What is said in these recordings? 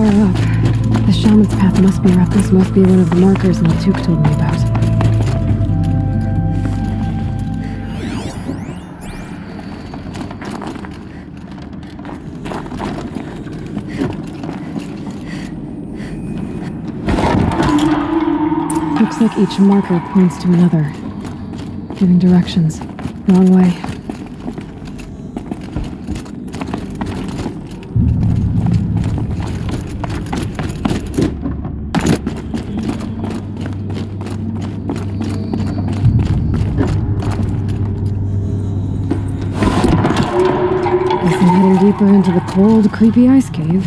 far up. The shaman's path must be this must be one of the markers Maltuk told me about. Looks like each marker points to another, giving directions. Wrong way. Guess I'm heading deeper into the cold, creepy ice cave.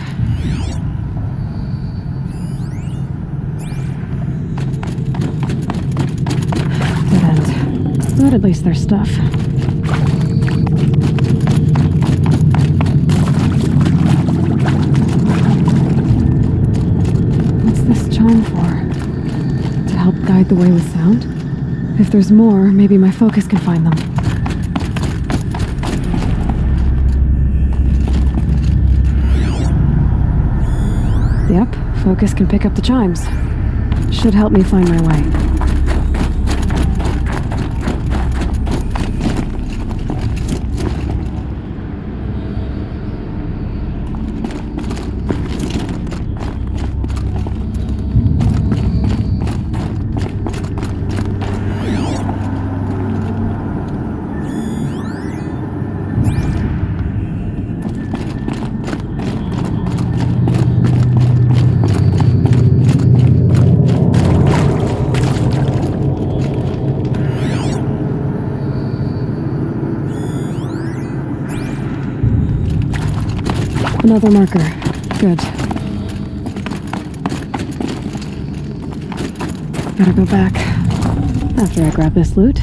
But at least there's stuff. What's this chime for? To help guide the way with sound? If there's more, maybe my focus can find them. Yep, focus can pick up the chimes. Should help me find my way. Another marker. Good. Gotta go back after I grab this loot.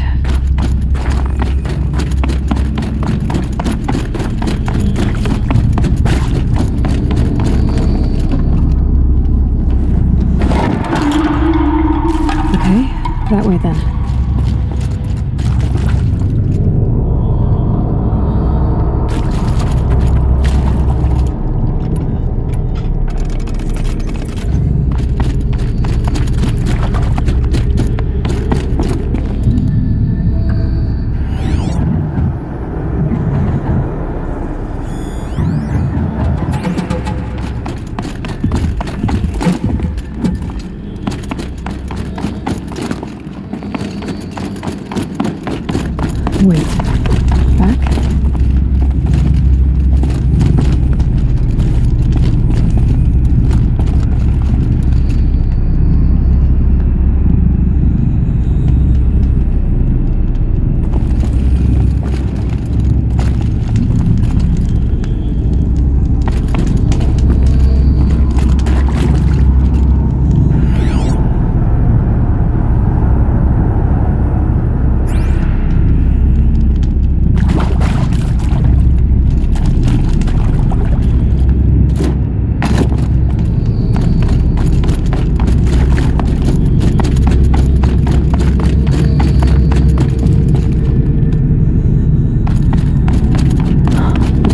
Okay, that way then. Wait. Back?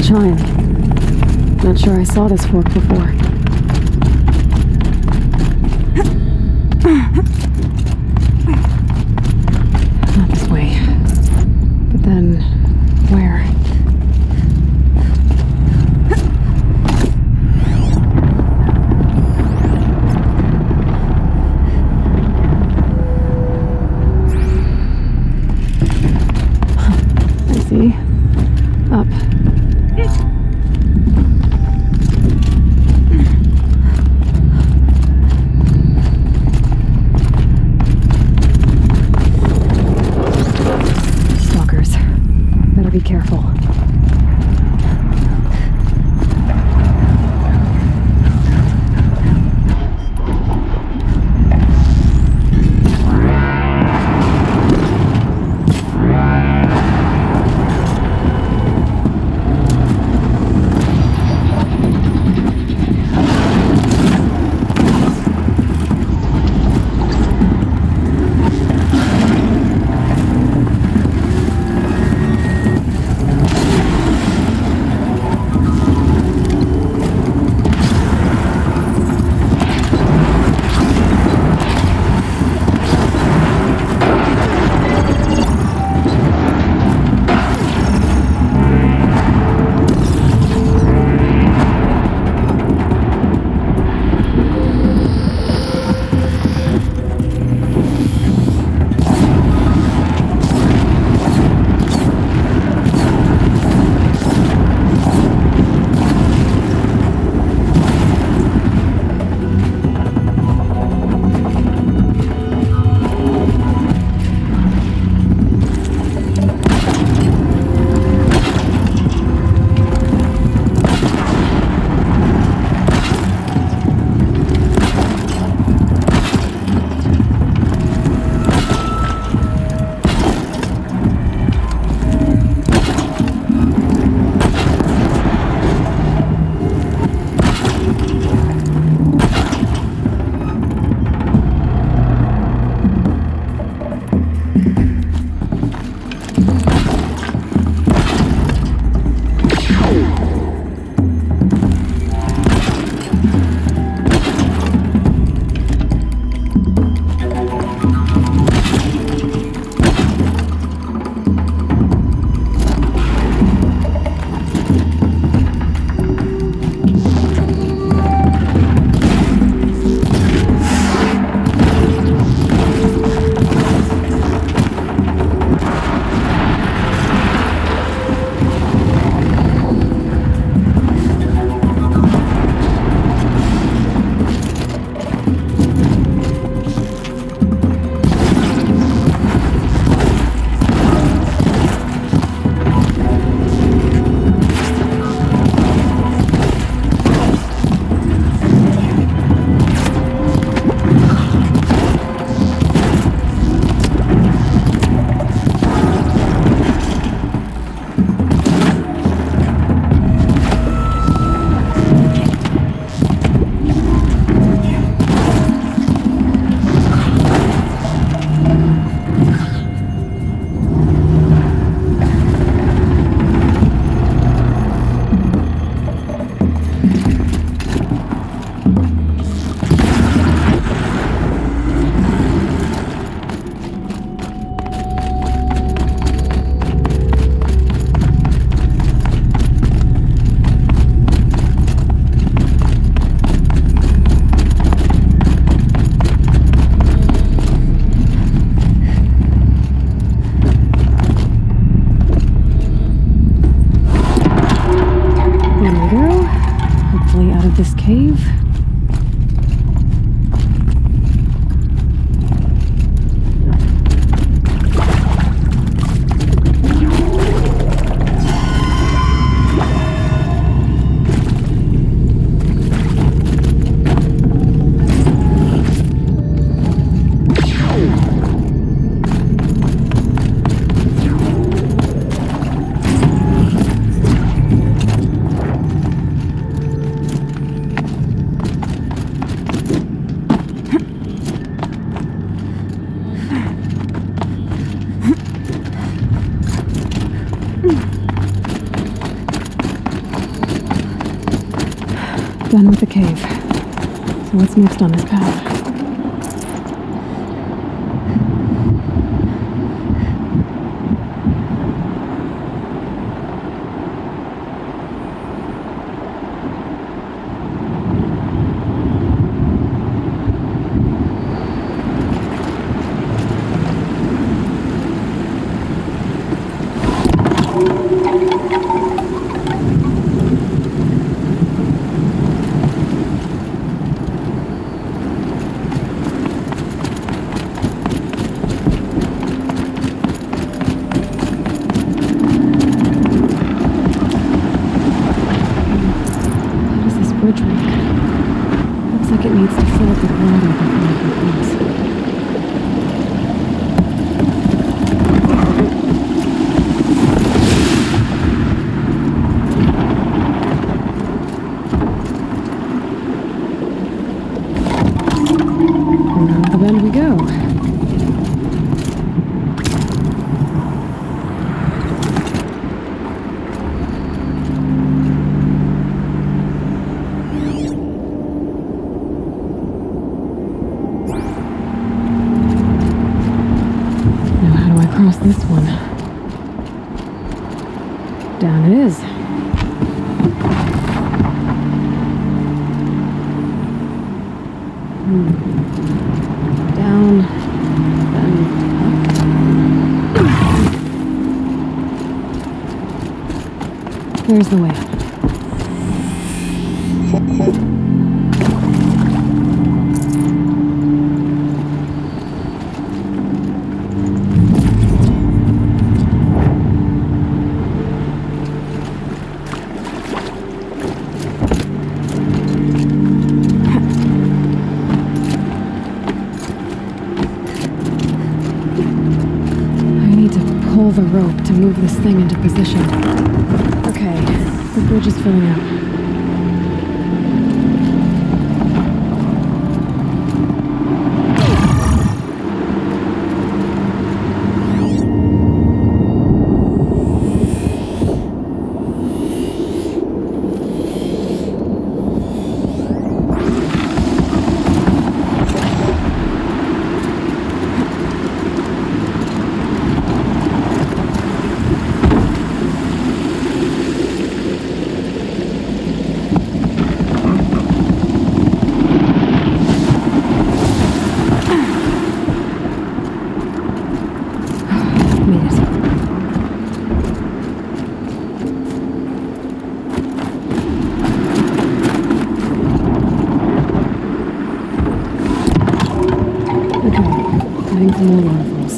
Chime. Not sure I saw this fork before. Not this way. But then, where? I see. Up. Stalkers. Better be careful. this cave? Done with the cave. So what's next on this path? Bridge work. Looks like it needs to fill up with water before it completes. Around the bend we go. Across this one. Down it is. Down, then up. There's the way up. Pull the rope to move this thing into position. Okay, the bridge is filling up. Adding some more waterfalls.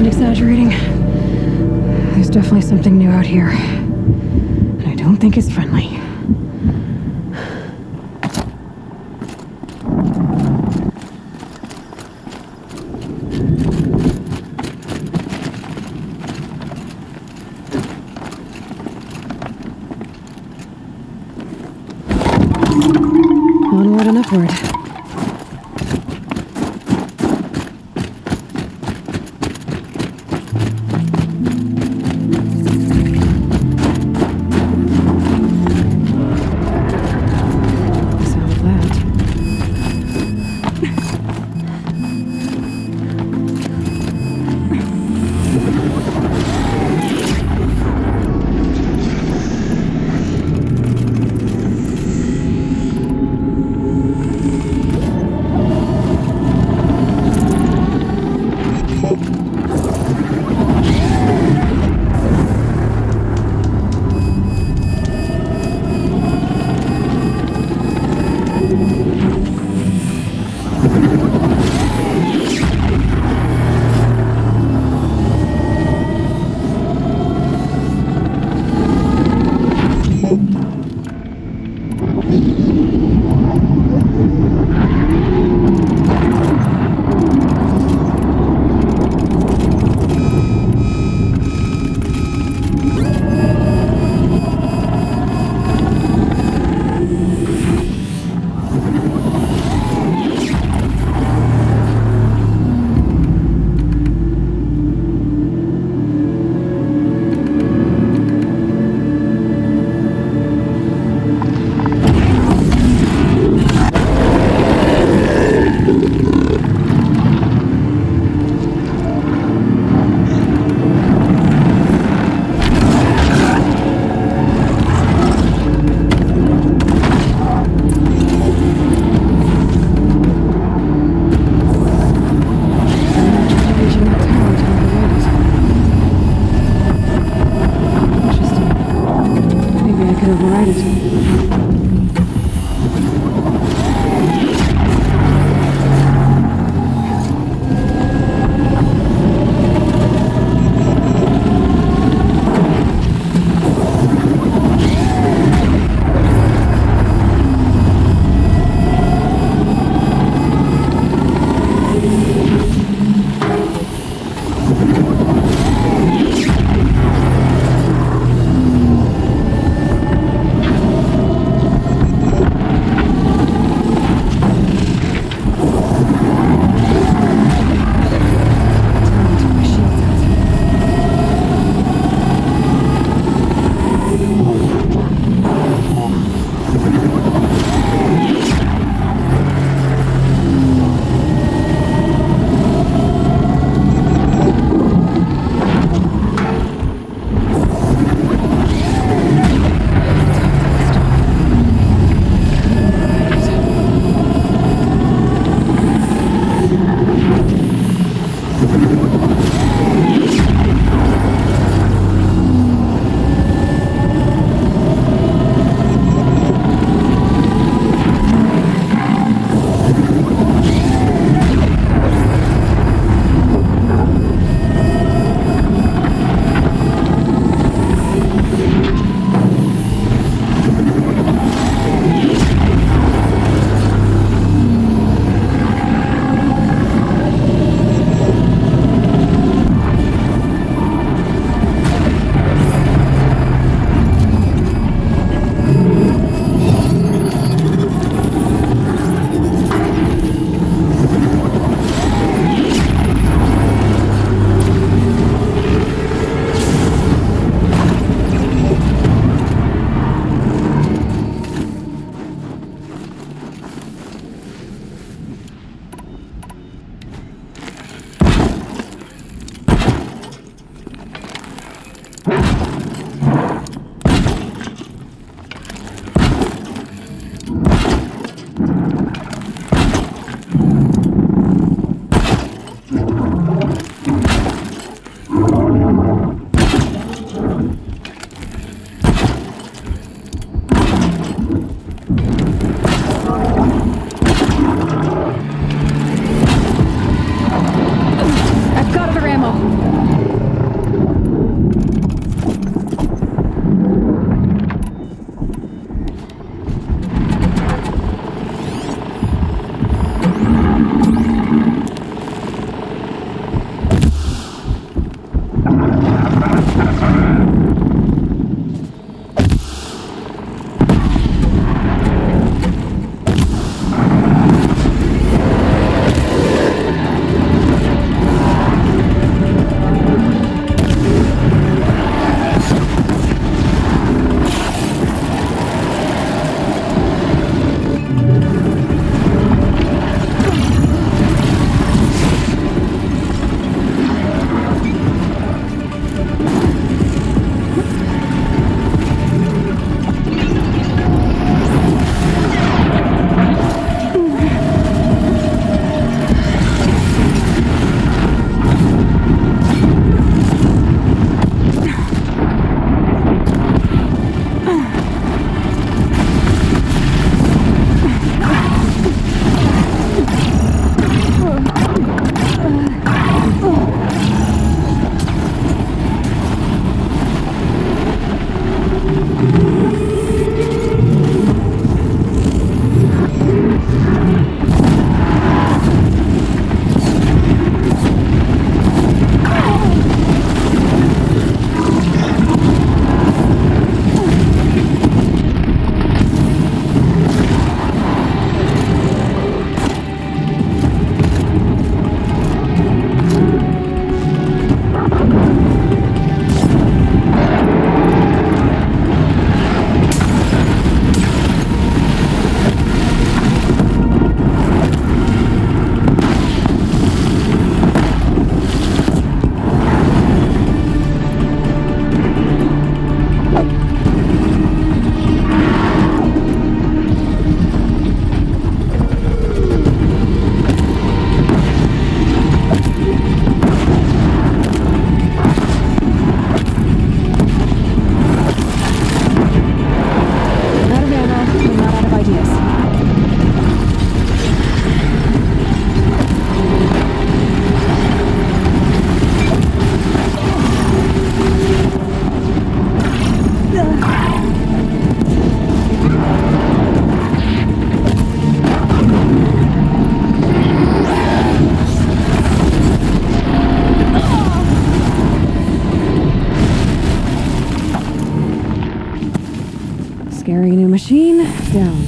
wasn't exaggerating. There's definitely something new out here. And I don't think it's friendly. Onward and upward. down.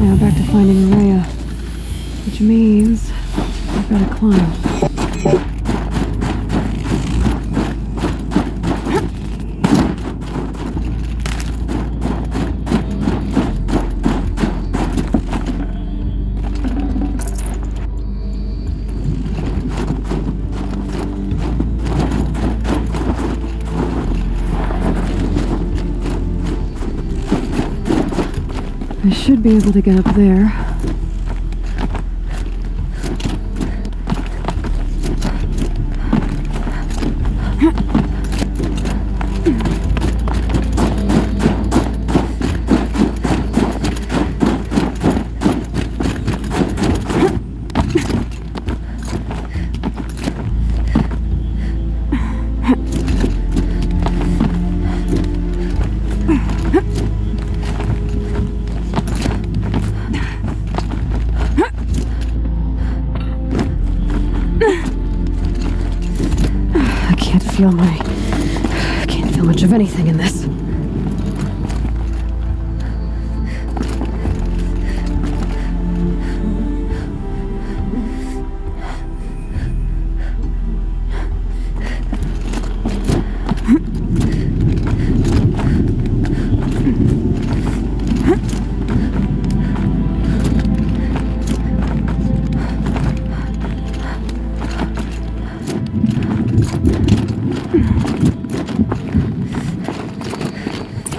Now back to finding Rhea. Which means I've got to climb. I should be able to get up there. I can't feel much of anything in this.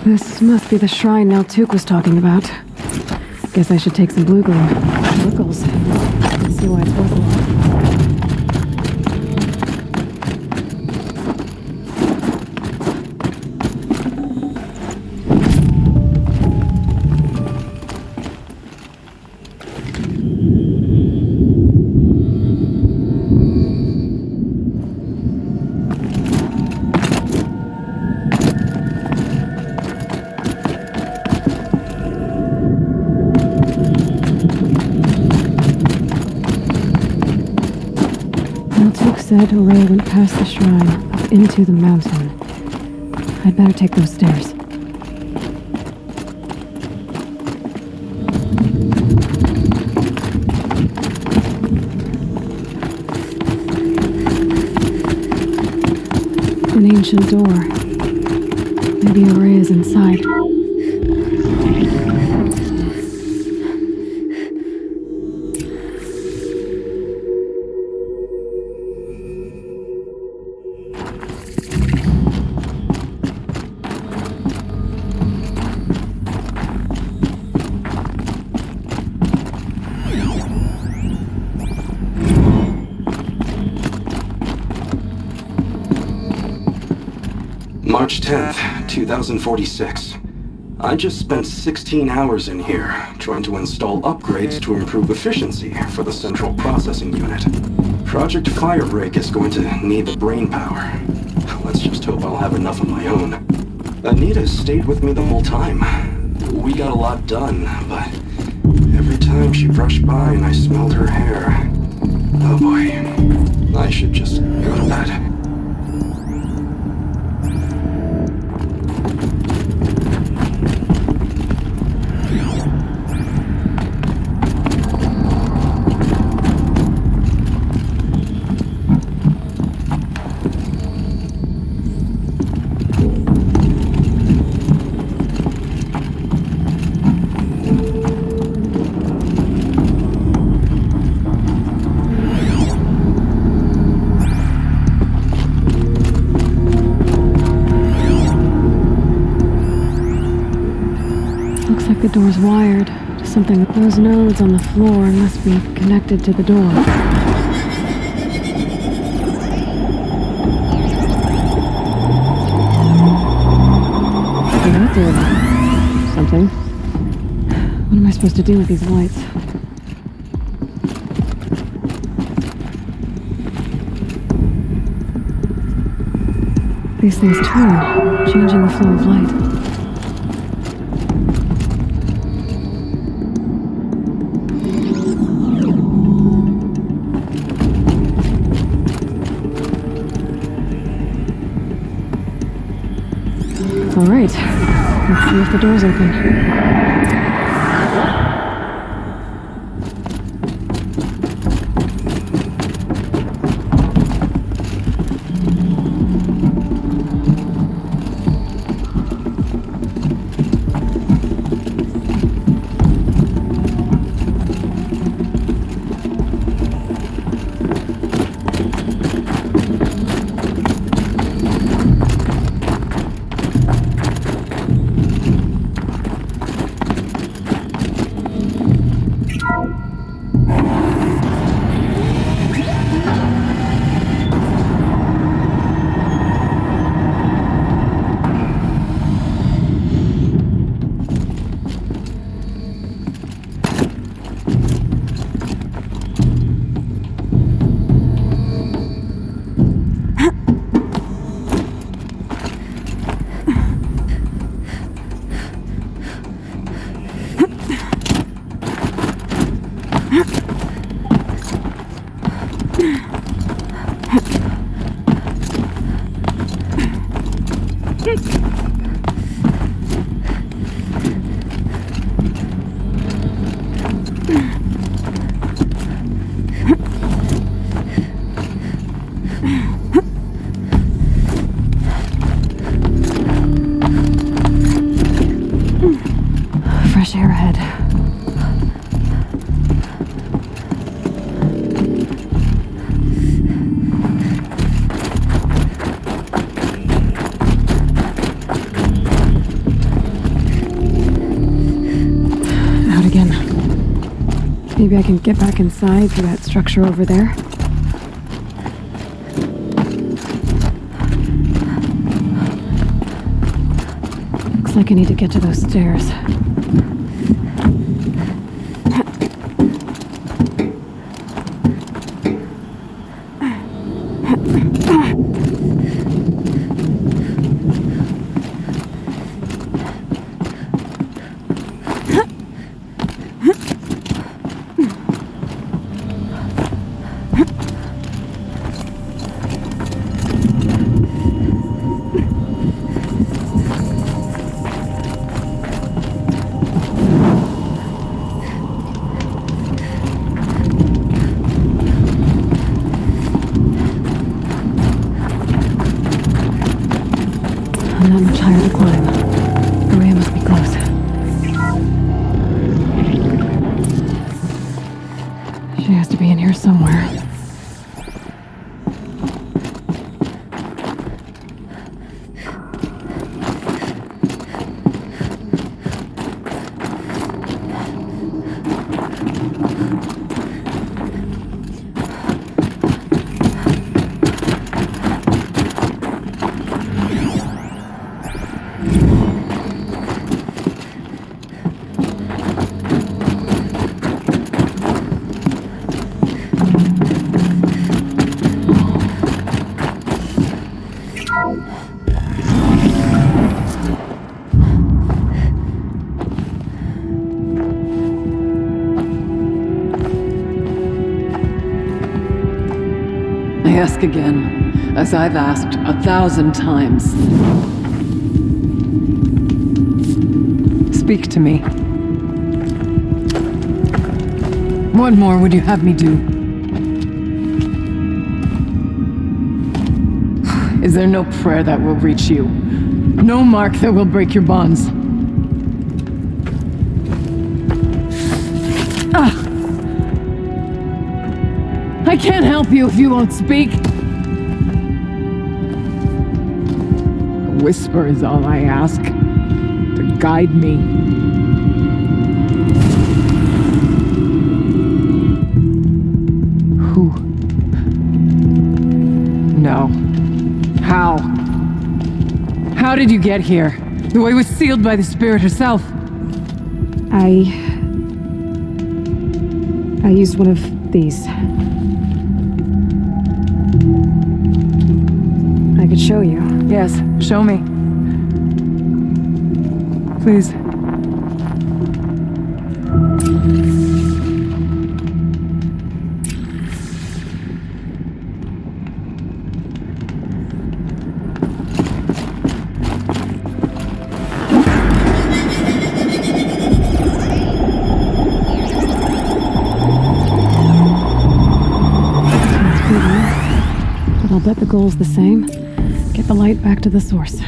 This must be the shrine Naltuk was talking about. Guess I should take some blue glue. Wiggles. Let's see why it's worth it. Said Rhea went past the shrine, up into the mountain. I'd better take those stairs. An ancient door. Maybe Rhea's inside. March 10th, 2046. I just spent 16 hours in here, trying to install upgrades to improve efficiency for the central processing unit. Project Firebreak is going to need the brain power. Let's just hope I'll have enough of my own. Anita stayed with me the whole time. We got a lot done, but every time she brushed by and I smelled her hair... Oh boy, I should just go to bed. Looks like the door's wired to something. Those nodes on the floor must be connected to the door. Open that door. Something. What am I supposed to do with these lights? These things turn, changing the flow of light. All right, let's see if the door's open. Maybe I can get back inside through that structure over there. Looks like I need to get to those stairs. Not much higher to climb. Maria must be close. She has to be in here somewhere. I ask again, as I've asked 1,000 times. Speak to me. What more would you have me do? Is there no prayer that will reach you? No mark that will break your bonds? I can't help you if you won't speak. A whisper is all I ask, to guide me. Who? No. How? How did you get here? The way was sealed by the Spirit herself. I used one of these. I could show you. Yes, show me. Please. But I'll bet the goal's the same. Get the light back to the source.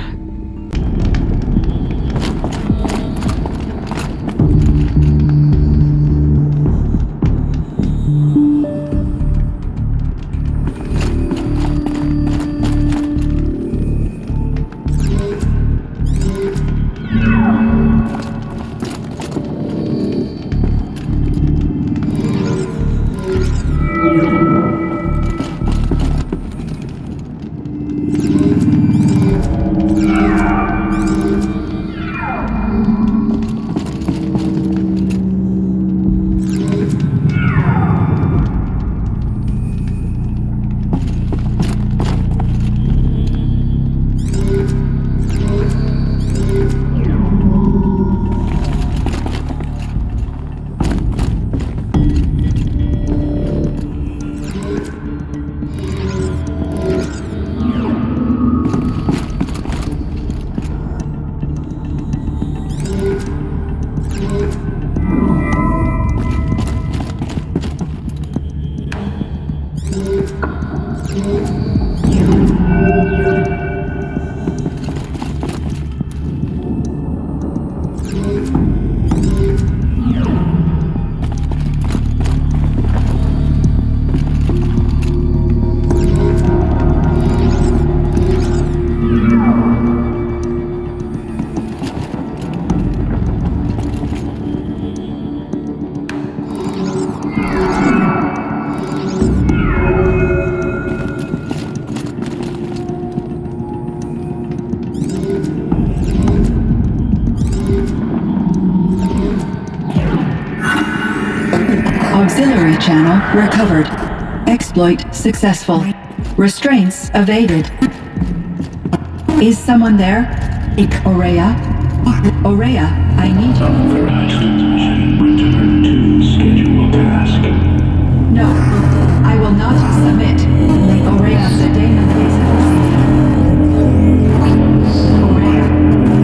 Data channel recovered. Exploit successful. Restraints evaded. Is someone there? Aurea? Aurea, I need you. Authorized transmission. Return to scheduled task. No, I will not submit. Aurea, the daemon is Aurea,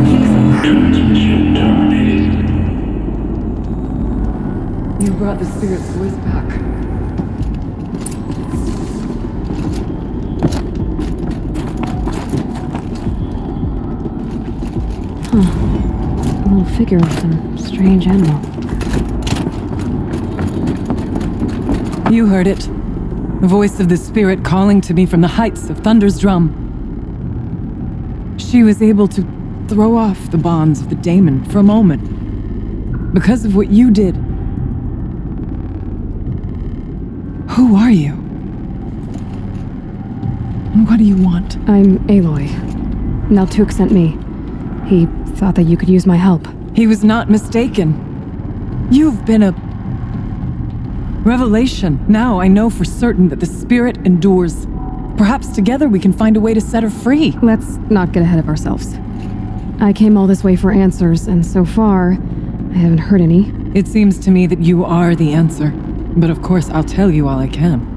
please. Transmission terminated. You brought the spirit's voice back. A little figure with some strange animal. You heard it. The voice of the spirit calling to me from the heights of Thunder's Drum. She was able to throw off the bonds of the daemon for a moment. Because of what you did. Who are you? And what do you want? I'm Aloy. Naltuk sent me. He thought that you could use my help. He was not mistaken. You've been a revelation. Now I know for certain that the spirit endures. Perhaps together we can find a way to set her free. Let's not get ahead of ourselves. I came all this way for answers, and so far, I haven't heard any. It seems to me that you are the answer. But of course, I'll tell you all I can.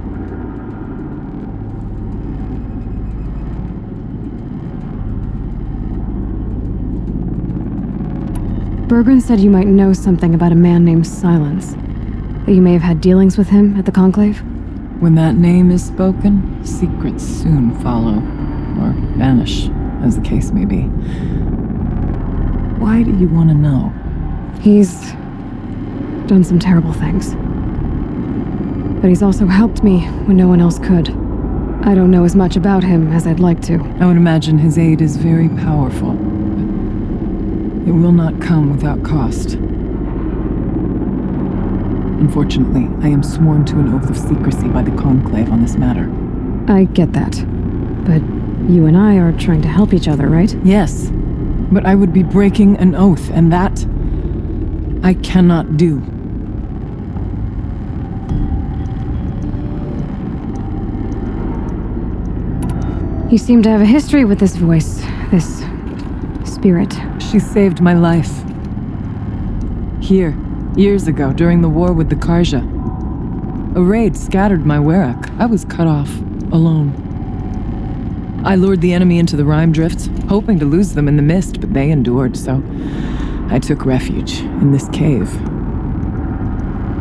Bergren said you might know something about a man named Silence. That you may have had dealings with him at the Conclave? When that name is spoken, secrets soon follow. Or vanish, as the case may be. Why do you want to know? He's done some terrible things. But he's also helped me when no one else could. I don't know as much about him as I'd like to. I would imagine his aid is very powerful, but it will not come without cost. Unfortunately, I am sworn to an oath of secrecy by the Conclave on this matter. I get that. But you and I are trying to help each other, right? Yes, but I would be breaking an oath, and that I cannot do. You seem to have a history with this voice, this spirit. She saved my life. Here, years ago, during the war with the Karja. A raid scattered my Werak. I was cut off, alone. I lured the enemy into the Rime Drifts, hoping to lose them in the mist, but they endured, so I took refuge in this cave.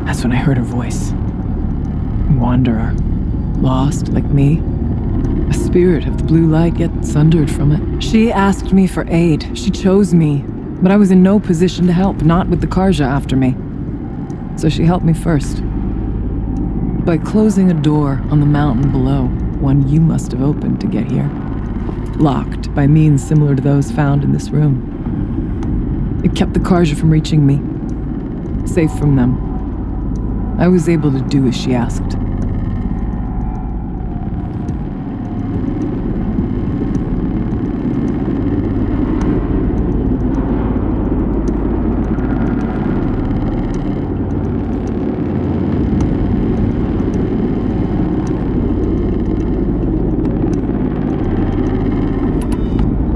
That's when I heard her voice. A wanderer, lost like me. A spirit of the blue light, yet sundered from it. She asked me for aid. She chose me, but I was in no position to help, not with the Karja after me. So she helped me first. By closing a door on the mountain below, one you must have opened to get here. Locked by means similar to those found in this room. It kept the Karja from reaching me. Safe from them. I was able to do as she asked.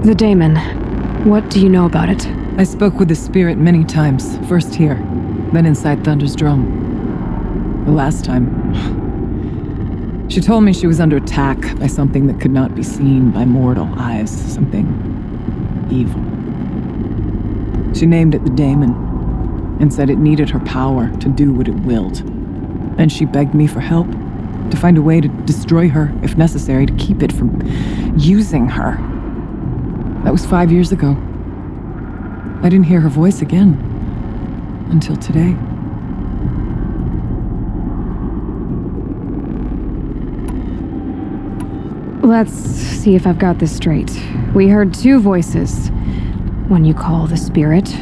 The daemon. What do you know about it? I spoke with the spirit many times, first here, then inside Thunder's Drum. The last time, she told me she was under attack by something that could not be seen by mortal eyes, something evil. She named it the daemon, and said it needed her power to do what it willed. And she begged me for help, to find a way to destroy her, if necessary, to keep it from using her. That was 5 years ago. I didn't hear her voice again until today. Let's see if I've got this straight. We heard two voices. One you call the spirit,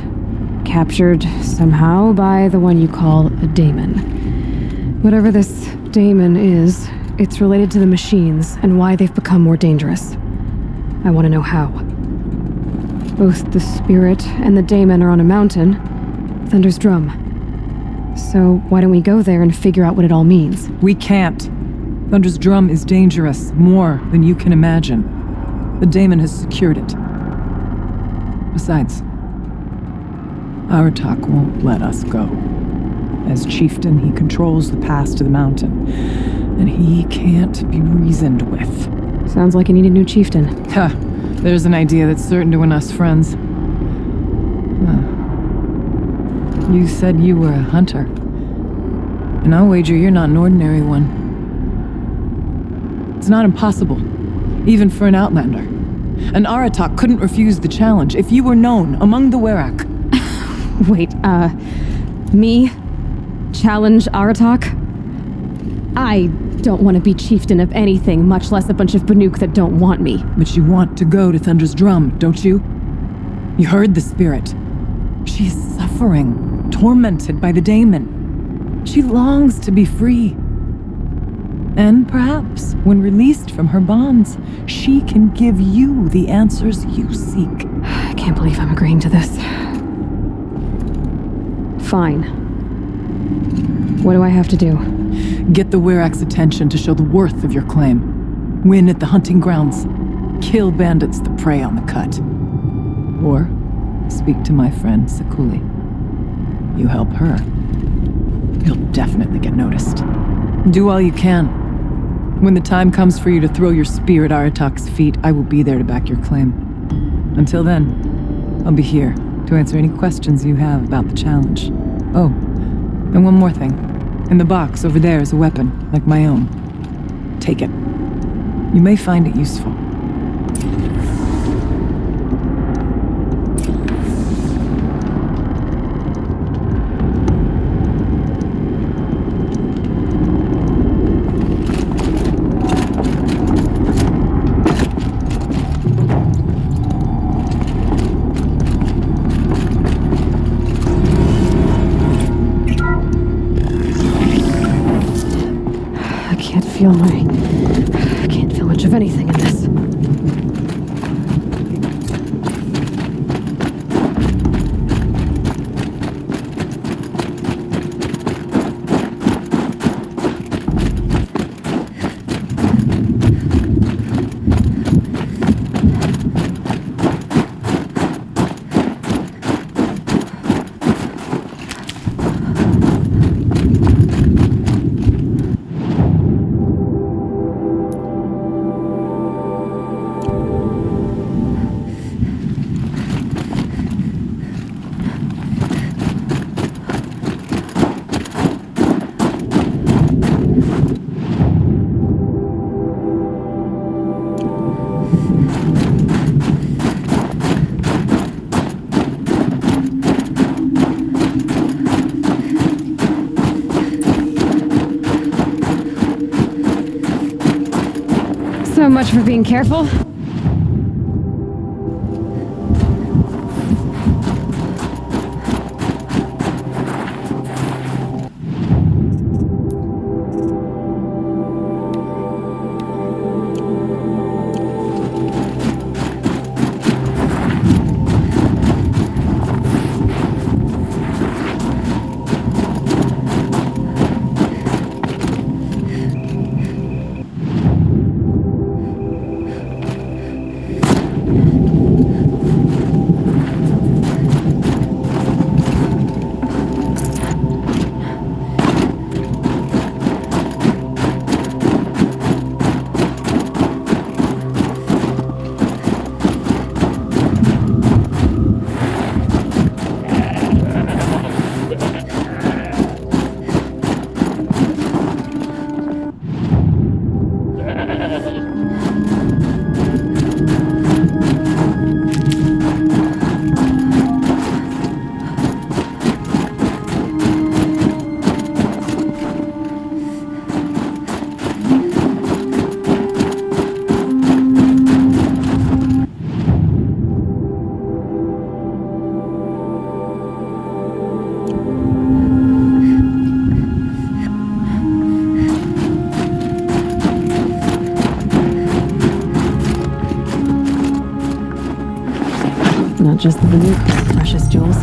captured somehow by the one you call a daemon. Whatever this daemon is, it's related to the machines and why they've become more dangerous. I want to know how. Both the spirit and the daemon are on a mountain, Thunder's Drum. So why don't we go there and figure out what it all means? We can't. Thunder's drum is dangerous, more than you can imagine. The daemon has secured it. Besides, Aratak won't let us go. As chieftain, he controls the pass to the mountain, and he can't be reasoned with. Sounds like you need a new chieftain. Ha! There's an idea that's certain to win us friends. You said you were a hunter. And I'll wager you're not an ordinary one. It's not impossible, even for an outlander. An Aratak couldn't refuse the challenge if you were known among the Werak. Wait, me? Challenge Aratak? I don't want to be chieftain of anything, much less a bunch of Banuk that don't want me. But you want to go to Thunder's drum, don't you? You heard the spirit. She is suffering, tormented by the daemon. She longs to be free. And perhaps, when released from her bonds, she can give you the answers you seek. I can't believe I'm agreeing to this. Fine. What do I have to do? Get the Werak's attention to show the worth of your claim. Win at the hunting grounds. Kill bandits that prey on the cut. Or speak to my friend Sekuli. You help her, you'll definitely get noticed. Do all you can. When the time comes for you to throw your spear at Aratak's feet, I will be there to back your claim. Until then, I'll be here to answer any questions you have about the challenge. Oh, and one more thing. In the box over there is a weapon, like my own. Take it. You may find it useful. I can't feel much of anything in this. So much for being careful. Not just the Banuk, precious jewels.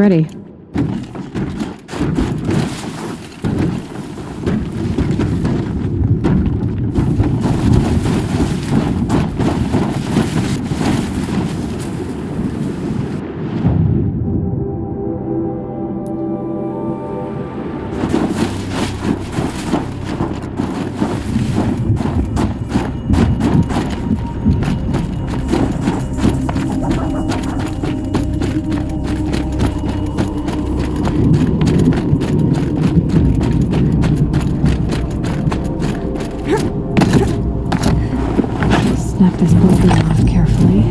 ready. Snap this building off carefully.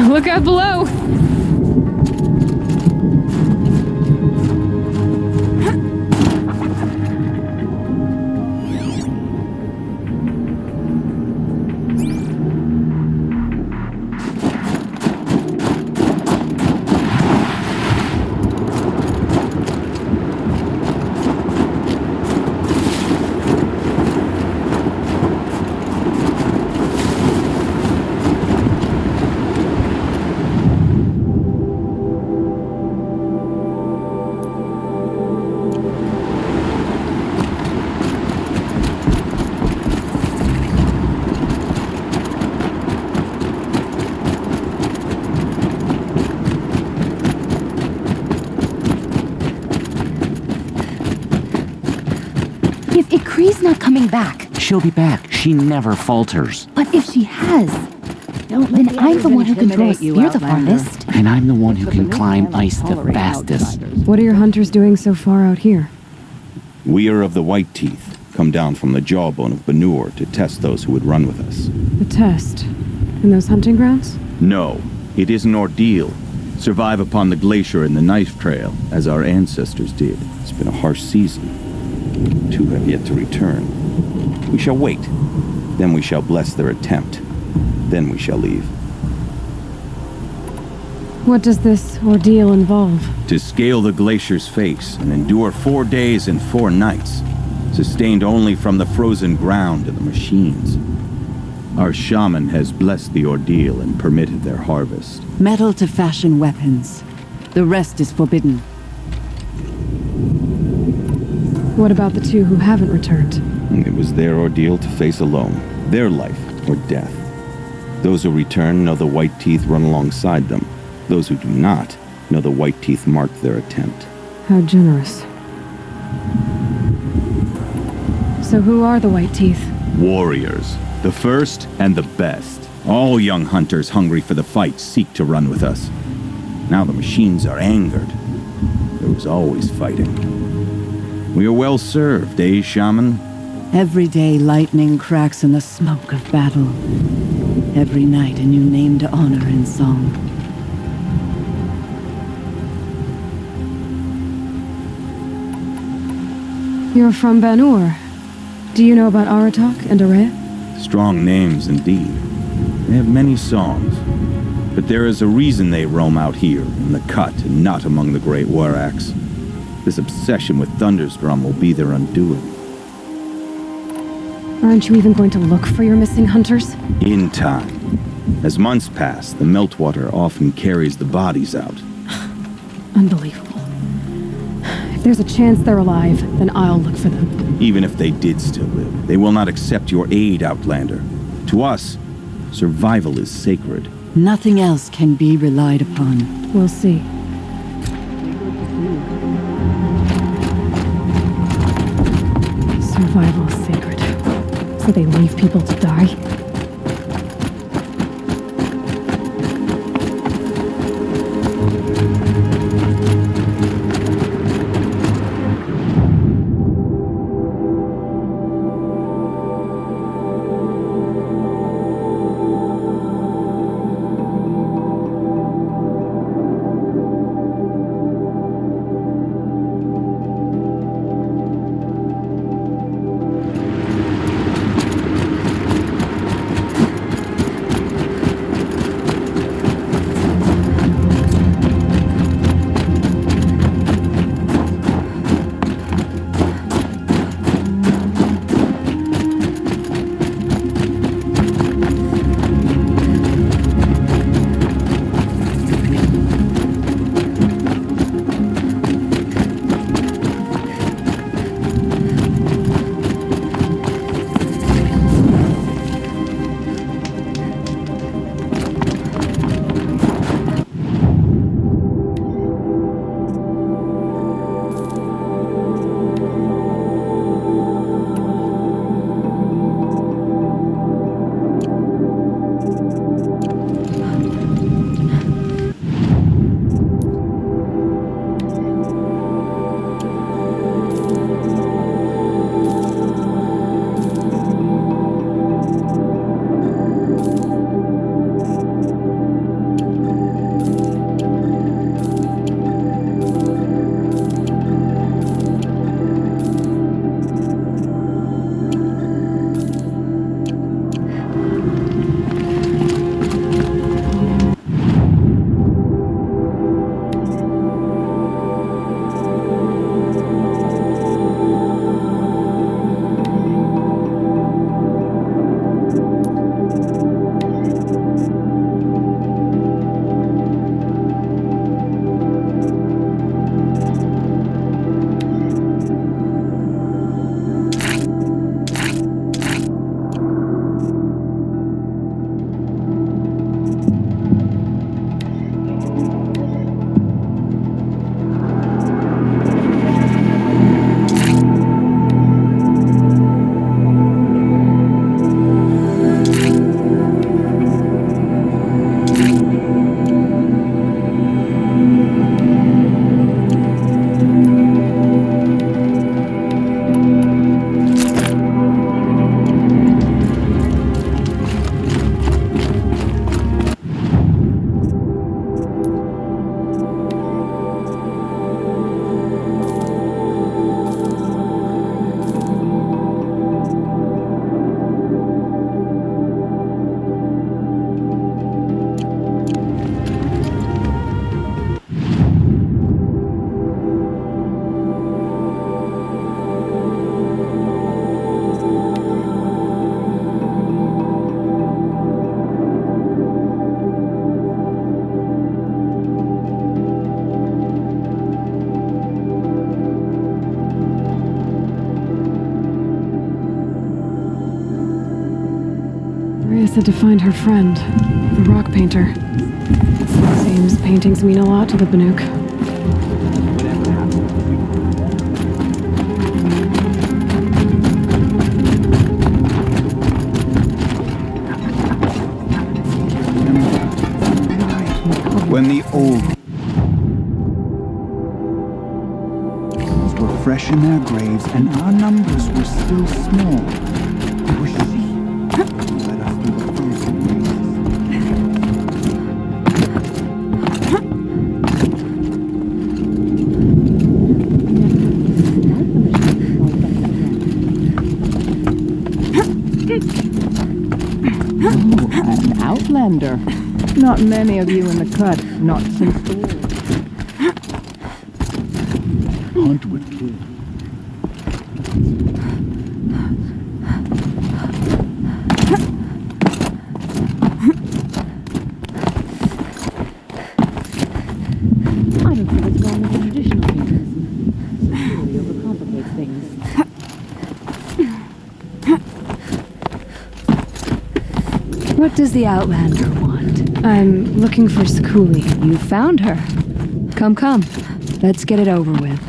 Look out below! If Ikri's not coming back, She'll be back. She never falters. but if she has, then I'm the one who can throw a spear the farthest. And I'm the one who can climb ice the fastest. What are your hunters doing so far out here? We are of the White Teeth, come down from the jawbone of Banur to test those who would run with us. The test? In those hunting grounds? No, it is an ordeal. Survive upon the glacier and the knife trail, as our ancestors did. It's been a harsh season. Two have yet to return. We shall wait. Then we shall bless their attempt. Then we shall leave. What does this ordeal involve? To scale the glacier's face and endure 4 days and 4 nights, sustained only from the frozen ground and the machines. Our shaman has blessed the ordeal and permitted their harvest. Metal to fashion weapons. The rest is forbidden. What about the two who haven't returned? It was their ordeal to face alone, their life or death. Those who return know the White Teeth run alongside them. Those who do not know the White Teeth marked their attempt. How generous. So who are the White Teeth? Warriors, the first and the best. All young hunters hungry for the fight seek to run with us. Now the machines are angered. There was always fighting. We are well served, eh, Shaman? Every day lightning cracks in the smoke of battle. Every night a new name to honor in song. You're from Banur. Do you know about Aratak and Areya? Strong names indeed. They have many songs. But there is a reason they roam out here, in the cut, and not among the great Waraks. This obsession with Thundersdrum will be their undoing. Aren't you even going to look for your missing hunters? In time. As months pass, the meltwater often carries the bodies out. Unbelievable. If there's a chance they're alive, then I'll look for them. Even if they did still live, they will not accept your aid, Outlander. To us, survival is sacred. Nothing else can be relied upon. We'll see. Survival is sacred. So they leave people to die? said to find her friend, the rock painter. Seems paintings mean a lot to the Banuk. When the old were fresh in their graves and our numbers were still small, it was she who led us through the frozen An outlander. Not many of you in the cut, not since the war. Hunt with kill. I don't think it's wrong with the traditional painters. It really overcomplicates things. What does the outlander want? I'm looking for Skuli. You found her. Come, come. Let's get it over with.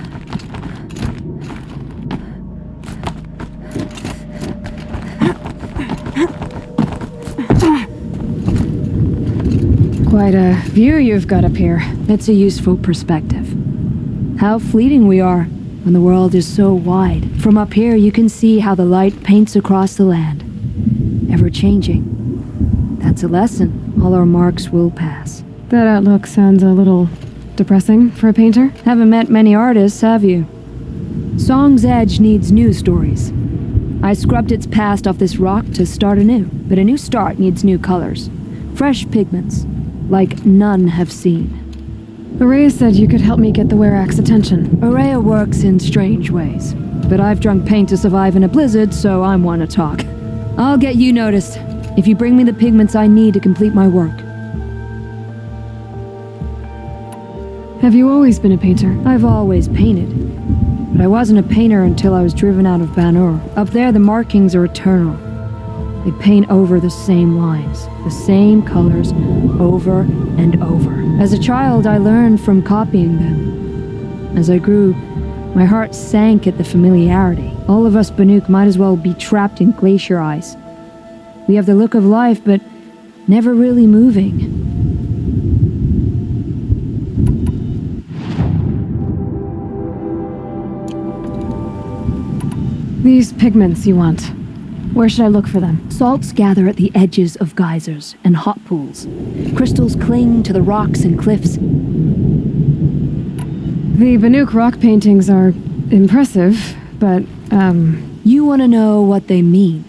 Quite a view you've got up here. It's a useful perspective. How fleeting we are when the world is so wide. From up here, you can see how the light paints across the land. Ever changing. That's a lesson. All our marks will pass. That outlook sounds a little depressing for a painter. Haven't met many artists, have you? Song's Edge needs new stories. I scrubbed its past off this rock to start anew, but a new start needs new colors. Fresh pigments, like none have seen. Araya said you could help me get the Werak's attention. Araya works in strange ways, but I've drunk paint to survive in a blizzard, so I'm one to talk. I'll get you noticed, if you bring me the pigments I need to complete my work. Have you always been a painter? I've always painted, but I wasn't a painter until I was driven out of Banur. Up there, the markings are eternal. They paint over the same lines, the same colors, over and over. As a child, I learned from copying them. As I grew, my heart sank at the familiarity. All of us Banuk might as well be trapped in glacier ice. We have the look of life, but never really moving. These pigments you want. Where should I look for them? Salts gather at the edges of geysers and hot pools. Crystals cling to the rocks and cliffs. The Banuk rock paintings are impressive, but, You want to know what they mean?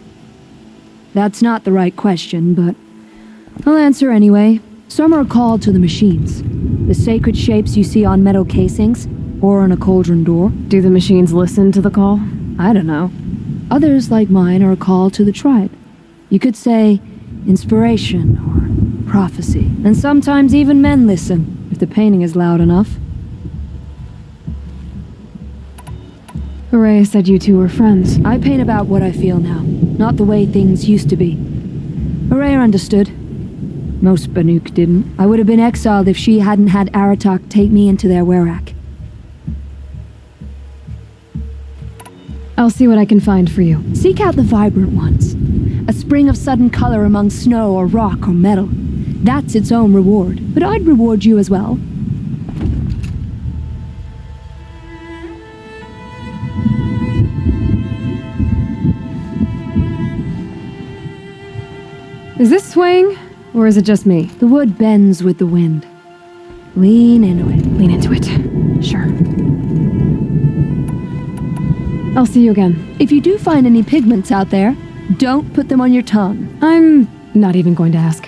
That's not the right question, but I'll answer anyway. Some are called to the machines. The sacred shapes you see on metal casings, or on a cauldron door. Do the machines listen to the call? I don't know. Others, like mine, are called to the tribe. You could say inspiration or prophecy. And sometimes even men listen, if the painting is loud enough. Araya said you two were friends. I paint about what I feel now, not the way things used to be. Araya understood. Most Banuk didn't. I would have been exiled if she hadn't had Aratak take me into their Werak. I'll see what I can find for you. Seek out the vibrant ones. A spring of sudden color among snow or rock or metal. That's its own reward. But I'd reward you as well. Is this swaying, or is it just me? The wood bends with the wind. Lean into it. Lean into it. Sure. I'll see you again. If you do find any pigments out there, don't put them on your tongue. I'm not even going to ask.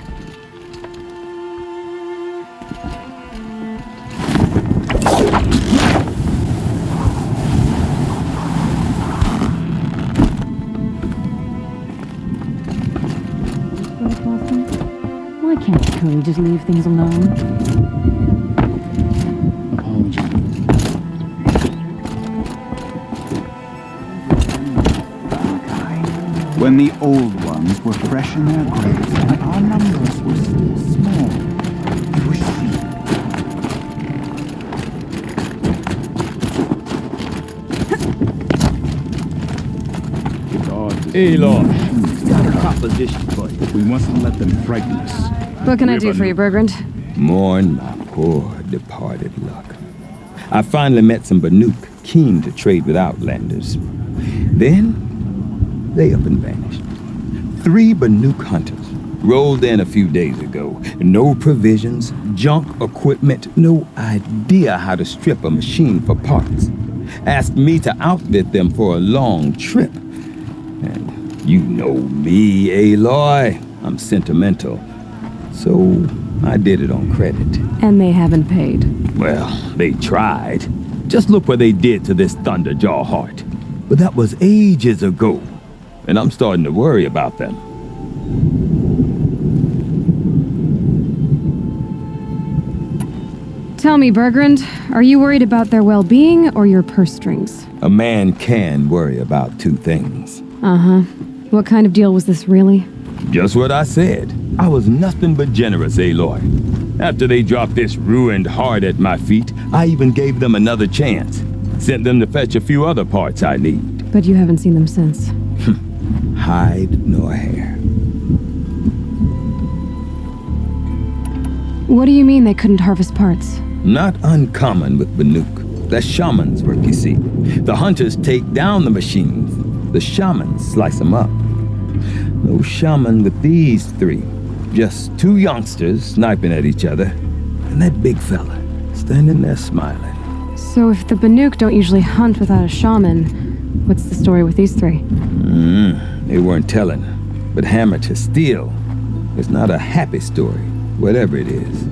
Why can't Skuli just leave things alone? Apologies. When the Old One Shamans were fresh in their graves, and our numbers were still small. It was she. Aloy, got a proposition for you. We mustn't let them frighten us. What can I do for you, Bergrand? Mourn my poor departed luck. I finally met some Banuk keen to trade with Outlanders. Then, they up and vanished. 3 Banuk hunters rolled in a few days ago. No provisions, junk equipment, no idea how to strip a machine for parts. Asked me to outfit them for a long trip. And you know me, Aloy. I'm sentimental. So I did it on credit. And they haven't paid. Well, they tried. Just look what they did to this Thunderjaw heart. But that was ages ago. And I'm starting to worry about them. Tell me, Bergrand, are you worried about their well-being or your purse strings? A man can worry about 2 things. Uh-huh. What kind of deal was this, really? Just what I said. I was nothing but generous, Aloy. After they dropped this ruined heart at my feet, I even gave them another chance. Sent them to fetch a few other parts I need. But you haven't seen them since. Hide nor hair. What do you mean they couldn't harvest parts? Not uncommon with Banuk. That's shaman's work, you see. The hunters take down the machines. The shamans slice them up. No shaman with these 3. Just 2 youngsters sniping at each other. And that big fella standing there smiling. So if the Banuk don't usually hunt without a shaman, what's the story with these 3? They weren't telling. But hammer to steel is not a happy story, whatever it is.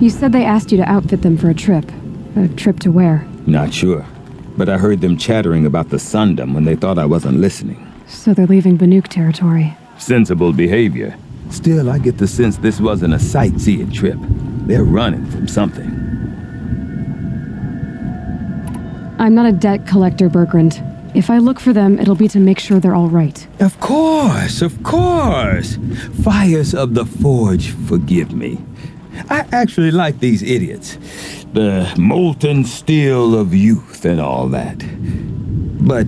You said they asked you to outfit them for a trip. A trip to where? Not sure. But I heard them chattering about the Sundom when they thought I wasn't listening. So they're leaving Banuk territory. Sensible behavior. Still, I get the sense this wasn't a sightseeing trip. They're running from something. I'm not a debt collector, Bergrand. If I look for them, it'll be to make sure they're all right. Of course, of course. Fires of the Forge, forgive me. I actually like these idiots. The molten steel of youth and all that. But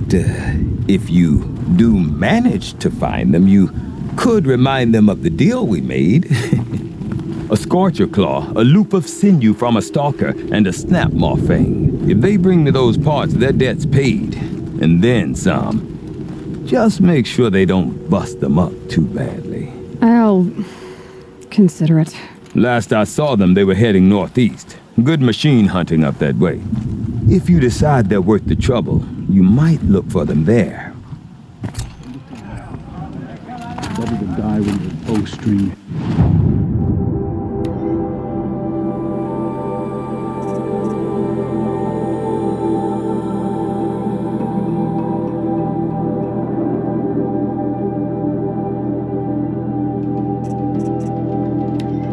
if you do manage to find them, you could remind them of the deal we made. A Scorcher Claw, a loop of sinew from a stalker, and a Snapmaw Fang. If they bring me those parts, their debt's paid. And then some. Just make sure they don't bust them up too badly. I'll consider it. Last I saw them, they were heading northeast. Good machine hunting up that way. If you decide they're worth the trouble, you might look for them there. Better to die with a bowstring